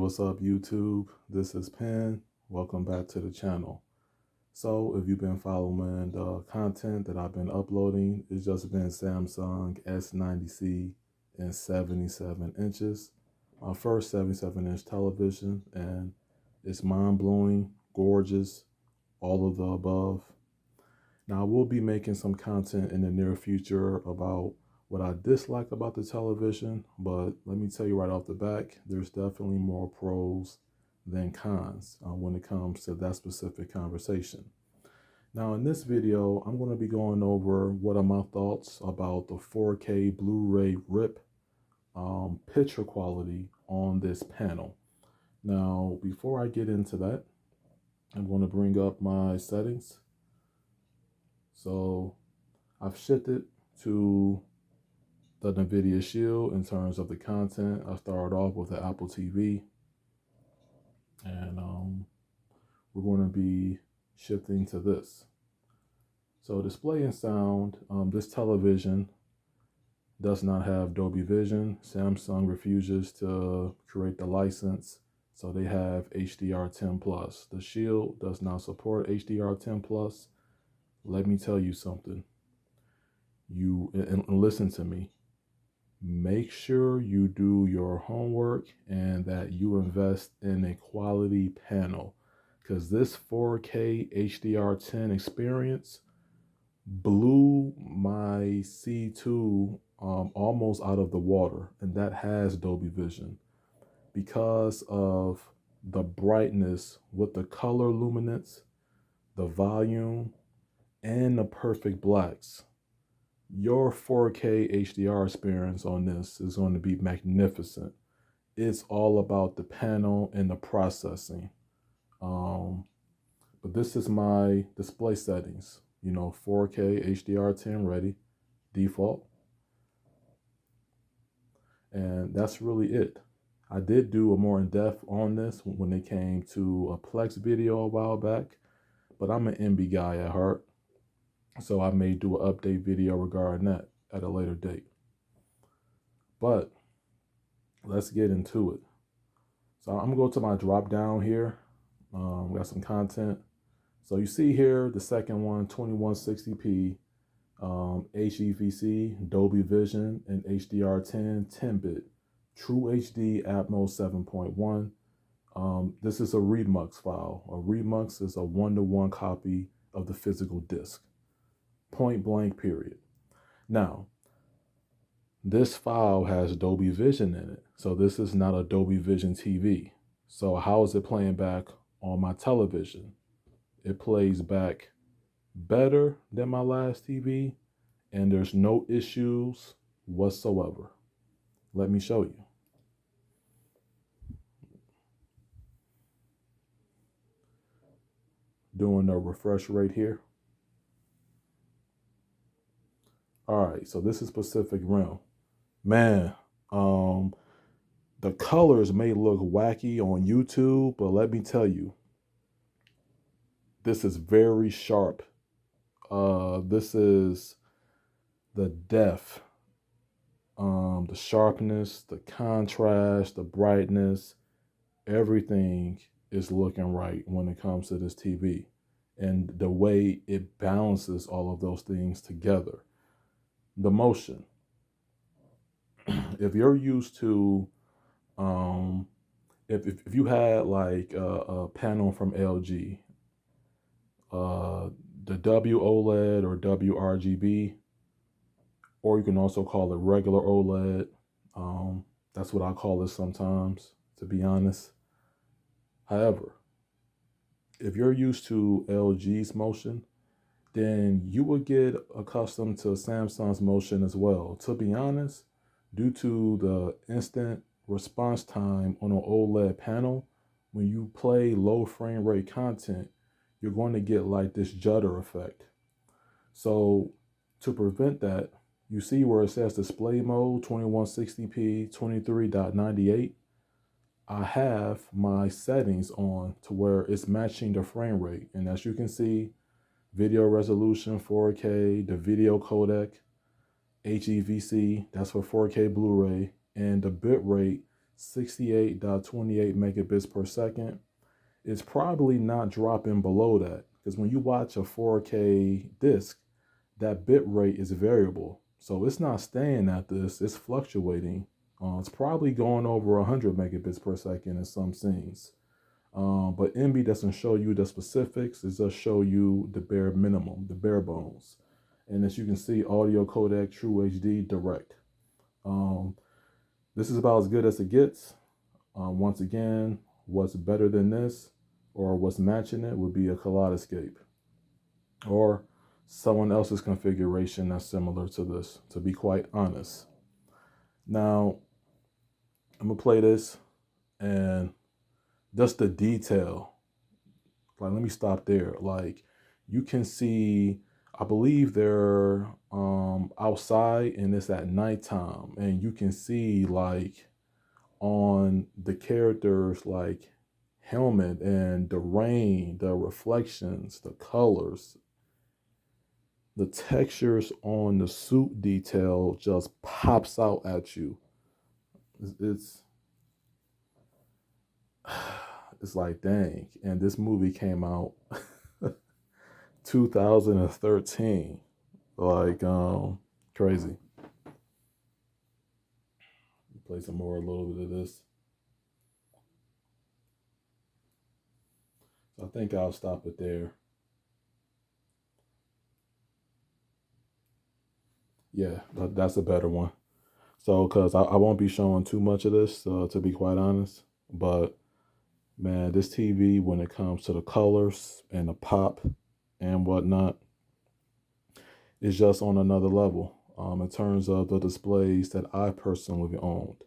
what's up YouTube? This is Penn. Welcome back to the channel. So if you've been following the content that I've been uploading, it's just been Samsung S90C in 77 inches. My first 77-inch television, and it's mind-blowing, gorgeous, all of the above. Now I will be making some content in the near future about what I dislike about the television, but let me tell you right off the back, there's definitely more pros than cons when it comes to that specific conversation. Now in this video, I'm going to be going over what are my thoughts about the 4K Blu-ray RIP picture quality on this panel. Now, before I get into that, I'm going to bring up my settings. So I've shifted to the NVIDIA Shield in terms of the content. I started off with the Apple TV, and we're going to be shifting to this. So display and sound, this television does not have Dolby Vision. Samsung refuses to create the license, so they have HDR10+. The Shield does not support HDR10+. Let me tell you something. And listen to me. Make sure you do your homework and that you invest in a quality panel, because this 4K HDR10 experience blew my C2 almost out of the water, and that has Dolby Vision because of the brightness with the color luminance, the volume, and the perfect blacks. Your 4K HDR experience on this is going to be magnificent. It's all about the panel and the processing. But this is my display settings. 4K HDR10 ready, default. And that's really it. I did do a more in-depth on this when it came to a Plex video a while back, but I'm an NB guy at heart. So I may do an update video regarding that at a later date. But let's get into it. So I'm gonna go to my drop down here. Got some content. So you see here, the second one, 2160p, HEVC, Dolby Vision, and HDR10 10-bit, True HD Atmos 7.1. This is a REMUX file. A REMUX is a 1-to-1 copy of the physical disc. Point blank, period. Now, this file has Dolby Vision in it. So this is not a Dolby Vision TV. So how is it playing back on my television? It plays back better than my last TV, and there's no issues whatsoever. Let me show you. Doing a refresh rate here. All right, so this is Pacific Rim. Man, the colors may look wacky on YouTube, but let me tell you, this is very sharp. This is the depth, the sharpness, the contrast, the brightness, everything is looking right when it comes to this TV. And the way it balances all of those things together. The motion. If you're used to, if you had like a panel from LG, the WOLED or WRGB, or you can also call it regular OLED. That's what I call it sometimes, to be honest. However, if you're used to LG's motion, then you would get accustomed to Samsung's motion as well. To be honest, due to the instant response time on an OLED panel, when you play low frame rate content, you're going to get like this judder effect. So to prevent that, you see where it says display mode 2160p 23.98. I have my settings on to where it's matching the frame rate. And as you can see, video resolution 4K, the video codec, HEVC, that's for 4K Blu-ray, and the bit rate 68.28 megabits per second, it's probably not dropping below that, because when you watch a 4K disc, that bit rate is variable. So it's not staying at this, it's fluctuating. It's probably going over 100 megabits per second in some scenes. But MB doesn't show you the specifics, it does show you the bare minimum, the bare bones. And as you can see, audio codec, True HD, direct. This is about as good as it gets. Once again, what's better than this, or what's matching it, would be a Kaleidoscape, or someone else's configuration that's similar to this, to be quite honest. Now, I'm gonna play this, and just the detail, like, let me stop there. Like, you can see, I believe they're outside, and it's at nighttime, and you can see, like, on the characters, like, helmet and the rain, the reflections, the colors, the textures on the suit detail just pops out at you. It's like, dang. And this movie came out 2013. Like, crazy. Play some more, a little bit of this. So I think I'll stop it there. Yeah, that's a better one. So, because I won't be showing too much of this, to be quite honest. But, man, this TV, when it comes to the colors and the pop and whatnot, is just on another level. In terms of the displays that I personally owned.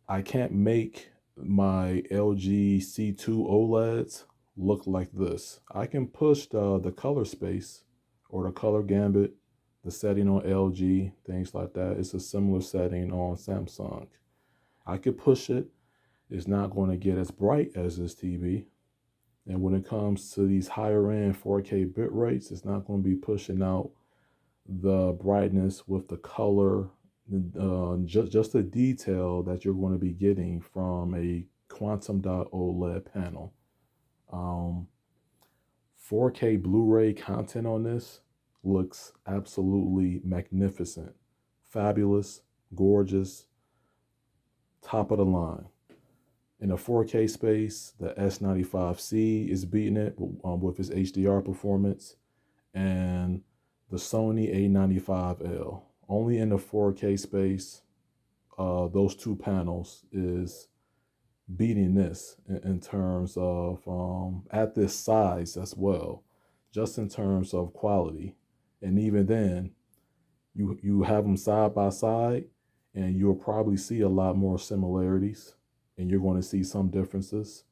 I can't make my LG C2 OLEDs look like this. I can push the color space or the color gambit, the setting on LG, things like that. It's a similar setting on Samsung. I could push it. It's not going to get as bright as this TV. And when it comes to these higher end 4K bit rates, it's not going to be pushing out the brightness with the color, just the detail that you're going to be getting from a quantum dot OLED panel. 4K Blu-ray content on this looks absolutely magnificent, fabulous, gorgeous, top of the line. In the 4K space, the S95C is beating it with its HDR performance, and the Sony A95L. Only in the 4K space, those two panels is beating this in terms of, at this size as well, just in terms of quality. And even then, you have them side by side, and you'll probably see a lot more similarities, and you're going to see some differences.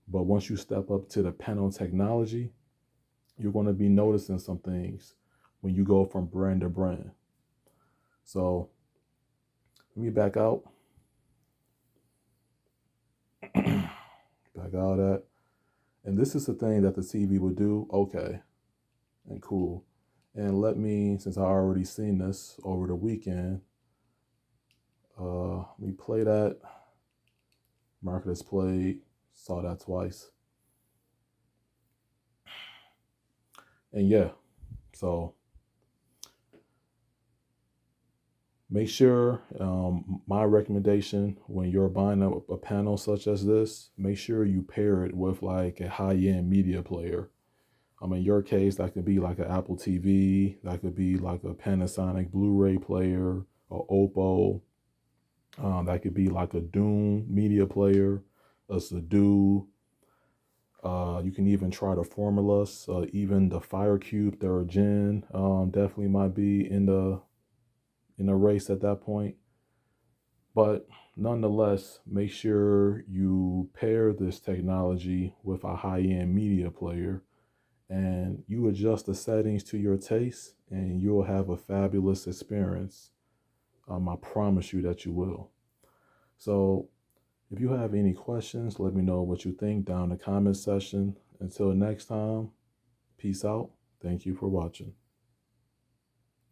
But once you step up to the panel technology, you're going to be noticing some things when you go from brand to brand. So let me back out. Back out that. And this is the thing that the TV would do. Okay. And cool. And let me, since I already seen this over the weekend, let me play that. Market has played. Saw that twice. And yeah, so make sure, my recommendation, when you're buying a panel such as this, make sure you pair it with like a high-end media player. In your case, that could be like an Apple TV, that could be like a Panasonic Blu-ray player, or Oppo. That could be like a Doom media player, a Sadu. You can even try the formulas, even the FireCube 3rd Gen, definitely might be in the race at that point. But nonetheless, make sure you pair this technology with a high-end media player, and you adjust the settings to your taste, and you'll have a fabulous experience. I promise you that you will. So if you have any questions, let me know what you think down in the comment section. Until next time, peace out. Thank you for watching.